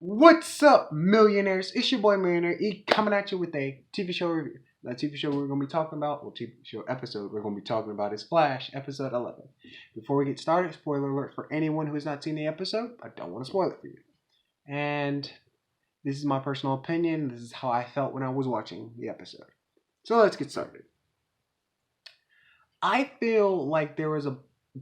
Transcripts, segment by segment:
What's up, millionaires? It's your boy Millionaire E coming at you with a TV show review. The TV show we're going to be talking about, or TV show episode we're going to be talking about is Flash, episode 11. Before we get started, spoiler alert for anyone who has not seen the episode. I don't want to spoil it for you. And this is my personal opinion. This is how I felt when I was watching the episode. So let's get started. I feel like there was a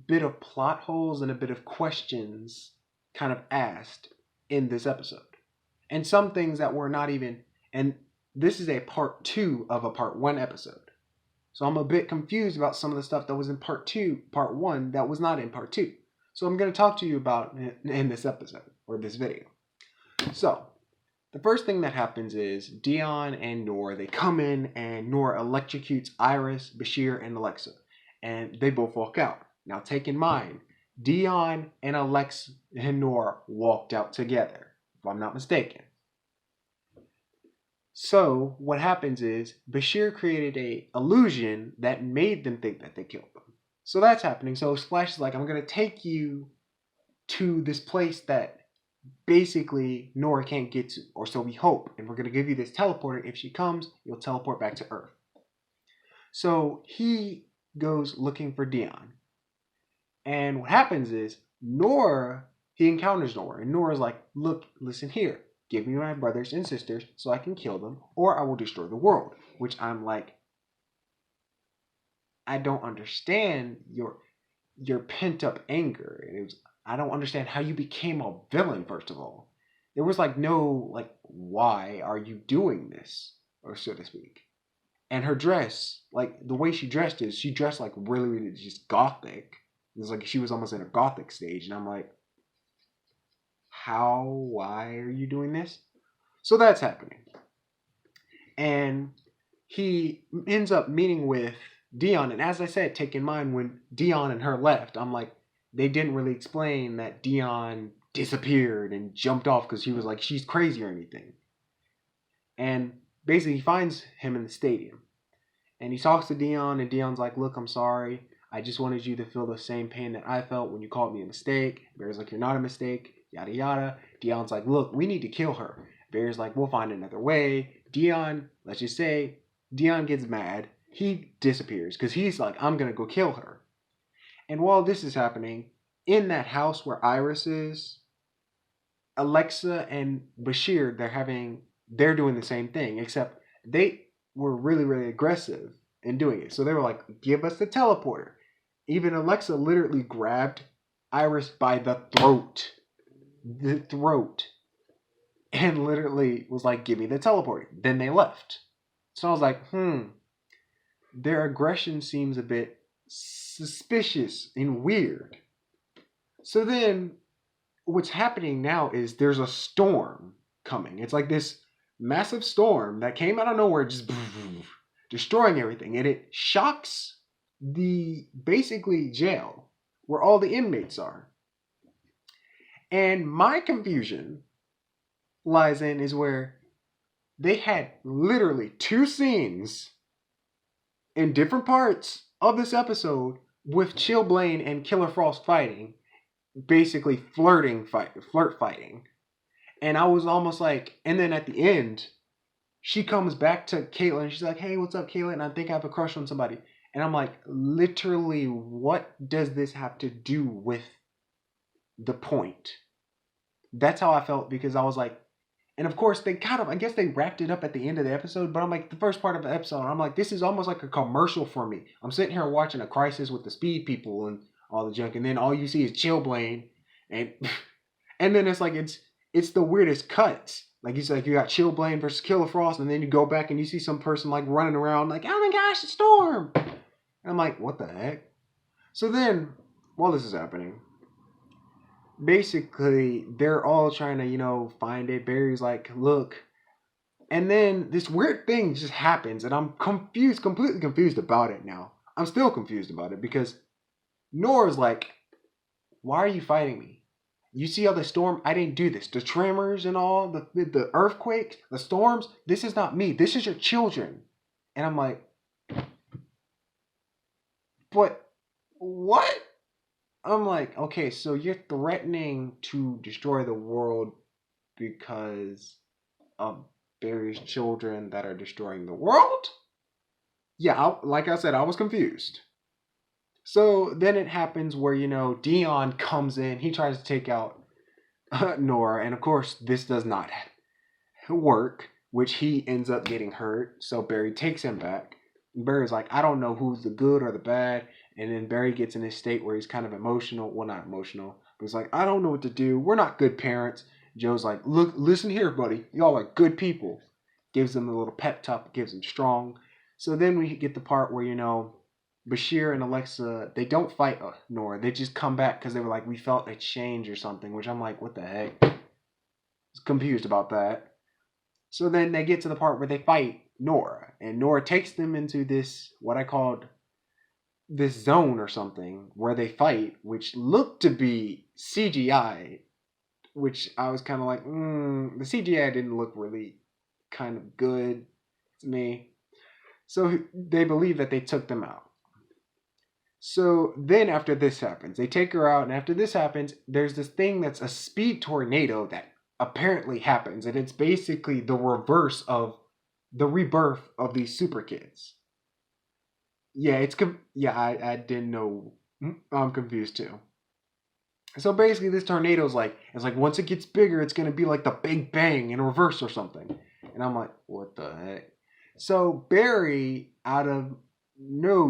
bit of plot holes and a bit of questions kind of asked in this episode. And some things that were not even, and this is a part 2 of a part 1 episode. So I'm a bit confused about some of the stuff that was in part 1 that was not in part 2. So I'm going to talk to you about in this episode or this video. So the first thing that happens is Dion and Noor, they come in and Noor electrocutes Iris, Bashir, and Alexa. And they both walk out. Now take in mind, Dion and Alexa and Noor walked out together, if I'm not mistaken. So what happens is Bashir created a illusion that made them think that they killed them. So that's happening. So Splash is like, I'm going to take you to this place that basically Noor can't get to, or so we hope. And we're going to give you this teleporter. If she comes, you'll teleport back to Earth. So he goes looking for Dion. And what happens is he encounters Noor. And Nora's like, look, listen here. Give me my brothers and sisters so I can kill them, or I will destroy the world. Which I'm like, I don't understand your pent-up anger. And I don't understand how you became a villain, first of all. There was no, why are you doing this? Or so to speak. And her dress, the way she dressed really, really just gothic. It was like she was almost in a gothic stage. And I'm like, why are you doing this? So that's happening. And he ends up meeting with Dion. And as I said, take in mind when Dion and her left, I'm like, they didn't really explain that Dion disappeared and jumped off because he was like, she's crazy or anything. And basically he finds him in the stadium. And he talks to Dion, and Dion's like, look, I'm sorry. I just wanted you to feel the same pain that I felt when you called me a mistake. Barry's like, you're not a mistake, yada, yada. Dion's like, look, we need to kill her. Barry's like, we'll find another way. Dion, let's just say, Dion gets mad. He disappears because he's like, I'm going to go kill her. And while this is happening, in that house where Iris is, Alexa and Bashir, they're doing the same thing, except they were really, really aggressive in doing it. So they were like, give us the teleporter. Even Alexa literally grabbed Iris by the throat. And literally was like, give me the teleporter. Then they left. So I was like, their aggression seems a bit suspicious and weird. So then what's happening now is there's a storm coming. It's like this massive storm that came out of nowhere, just destroying everything. And it shocks the basically jail where all the inmates are. And my confusion lies in is where they had literally 2 scenes in different parts of this episode with Chillblaine and Killer Frost fighting, basically flirt fighting. And I was almost like, and then at the end, she comes back to Caitlin. She's like, hey, what's up, Caitlin? I think I have a crush on somebody. And I'm like, literally, what does this have to do with the point? That's how I felt, because I was like, and of course, I guess they wrapped it up at the end of the episode, but I'm like, the first part of the episode, I'm like, this is almost like a commercial for me. I'm sitting here watching a Crisis with the Speed people and all the junk, and then all you see is Chillblaine, and then it's like, it's the weirdest cuts. Like, it's like you got Chillblaine versus Killer Frost, and then you go back and you see some person like running around like, oh my gosh, the storm! And I'm like, what the heck? So then, while this is happening, basically, they're all trying to, find it. Barry's like, look. And then this weird thing just happens, and I'm completely confused about it now. I'm still confused about it, because Nora's like, why are you fighting me? You see all the storm? I didn't do this. The tremors and all, the earthquakes, the storms, this is not me. This is your children. And I'm like, but what? I'm like, okay, so you're threatening to destroy the world because of Barry's children that are destroying the world? Yeah, like I said, I was confused. So then it happens where, Dion comes in. He tries to take out Nora. And of course, this does not work, which he ends up getting hurt. So Barry takes him back. Barry's like, I don't know who's the good or the bad. And then Barry gets in this state where he's kind of emotional. Well, not emotional, but he's like, I don't know what to do. We're not good parents. Joe's like, look, listen here, buddy. Y'all are good people. Gives them a little pep talk, gives them strong. So then we get the part where, Bashir and Alexa, they don't fight Nora. They just come back because they were like, we felt a change or something, which I'm like, what the heck? I was confused about that. So then they get to the part where they fight Nora, and Nora takes them into this, what I called this zone or something, where they fight, which looked to be CGI, which I was kind of like, the CGI didn't look really kind of good to me. So they believe that they took them out. So then after this happens, they take her out, and after this happens, there's this thing that's a speed tornado that apparently happens, and it's basically the reverse of the rebirth of these super kids. Yeah, I didn't know. I'm confused too. So basically, this tornado is it's like once it gets bigger, it's gonna be like the Big Bang in reverse or something. And I'm like, what the heck? So Barry, out of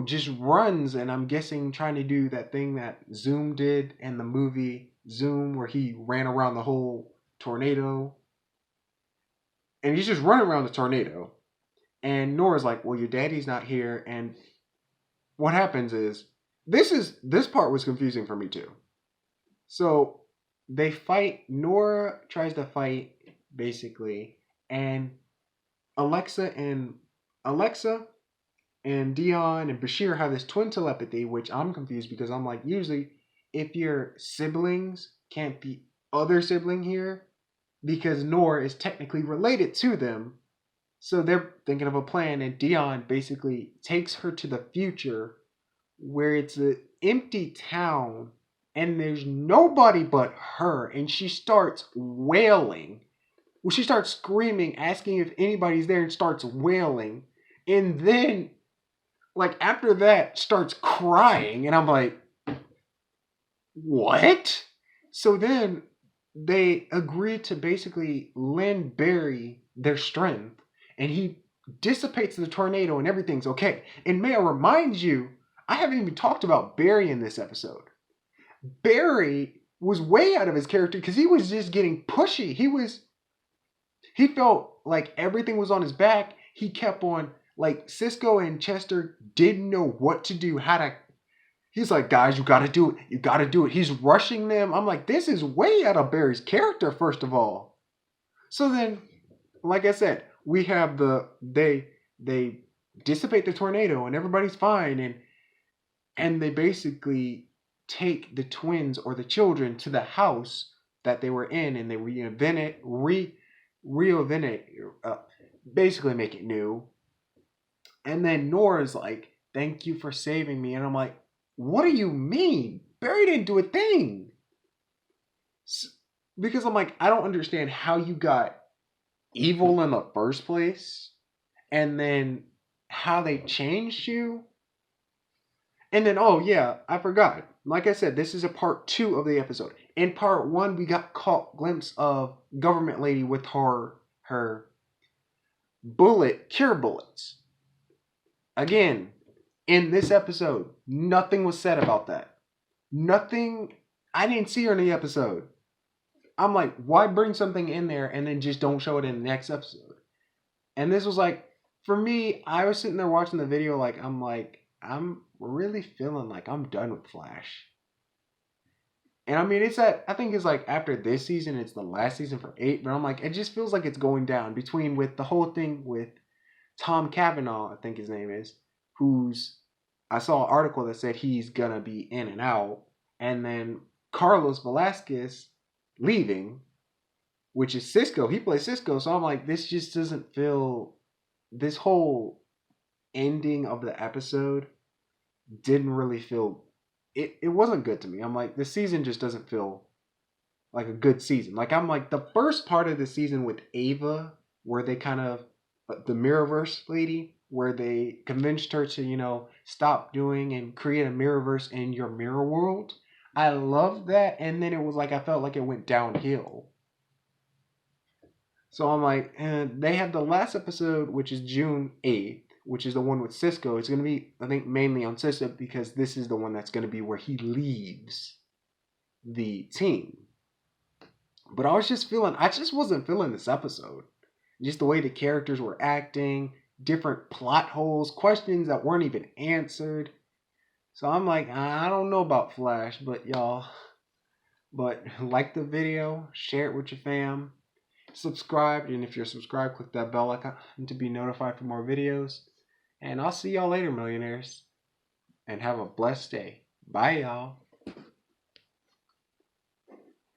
just runs, and I'm guessing trying to do that thing that Zoom did in the movie Zoom, where he ran around the whole tornado, and he's just running around the tornado. And Nora's like, well, your daddy's not here. And what happens is this part was confusing for me too. So they fight. Nora tries to fight basically, and Alexa and Dion and Bashir have this twin telepathy, which I'm confused because I'm like, usually if your siblings can't be other sibling here, because Nora is technically related to them. So they're thinking of a plan, and Dion basically takes her to the future where it's an empty town and there's nobody but her, and she starts wailing. Well, she starts screaming, asking if anybody's there, and starts wailing. And then, after that, starts crying. And I'm like, what? So then they agree to basically lend Barry their strength, and he dissipates the tornado, and everything's okay. And may I remind you, I haven't even talked about Barry in this episode. Barry was way out of his character because he was just getting pushy. He felt like everything was on his back. He kept on, Cisco and Chester didn't know what to do, he's like, guys, you gotta do it. You gotta do it. He's rushing them. I'm like, this is way out of Barry's character, first of all. So then, like I said, we have they dissipate the tornado and everybody's fine, and they basically take the twins or the children to the house that they were in, and they reinvent it, basically make it new. And then Nora's like, thank you for saving me. And I'm like, what do you mean? Barry didn't do a thing. Because I'm like, I don't understand how you got evil in the first place, and then how they changed you. And then, oh yeah, I forgot. Like I said, this is a part 2 of the episode. In part 1, we got caught glimpse of government lady with her cure bullets. Again, in this episode, nothing was said about that. Nothing. I didn't see her in the episode. I'm like, why bring something in there and then just don't show it in the next episode? And this was like, for me, I was sitting there watching the video I'm really feeling like I'm done with Flash. And I mean, I think it's after this season, it's the last season for 8, but I'm like, it just feels like it's going down with the whole thing with Tom Cavanaugh, I think his name is, I saw an article that said he's gonna be in and out, and then Carlos Velasquez leaving, which is Cisco. He plays Cisco, so I'm like, this just doesn't feel. This whole ending of the episode didn't really feel. It wasn't good to me. I'm like, the season just doesn't feel like a good season. Like I'm like the first part of the season with Ava, where they kind of the Mirrorverse lady, where they convinced her to stop doing and create a Mirrorverse in your mirror world. I loved that, and then it was like I felt like it went downhill. So I'm like, and they have the last episode, which is June 8th, which is the one with Cisco. It's gonna be, I think, mainly on Cisco because this is the one that's gonna be where he leaves the team. But I just wasn't feeling this episode. Just the way the characters were acting, different plot holes, questions that weren't even answered. So I'm like, I don't know about Flash, but y'all, but like the video, share it with your fam, subscribe, and if you're subscribed, click that bell icon to be notified for more videos. And I'll see y'all later, millionaires, and have a blessed day. Bye, y'all.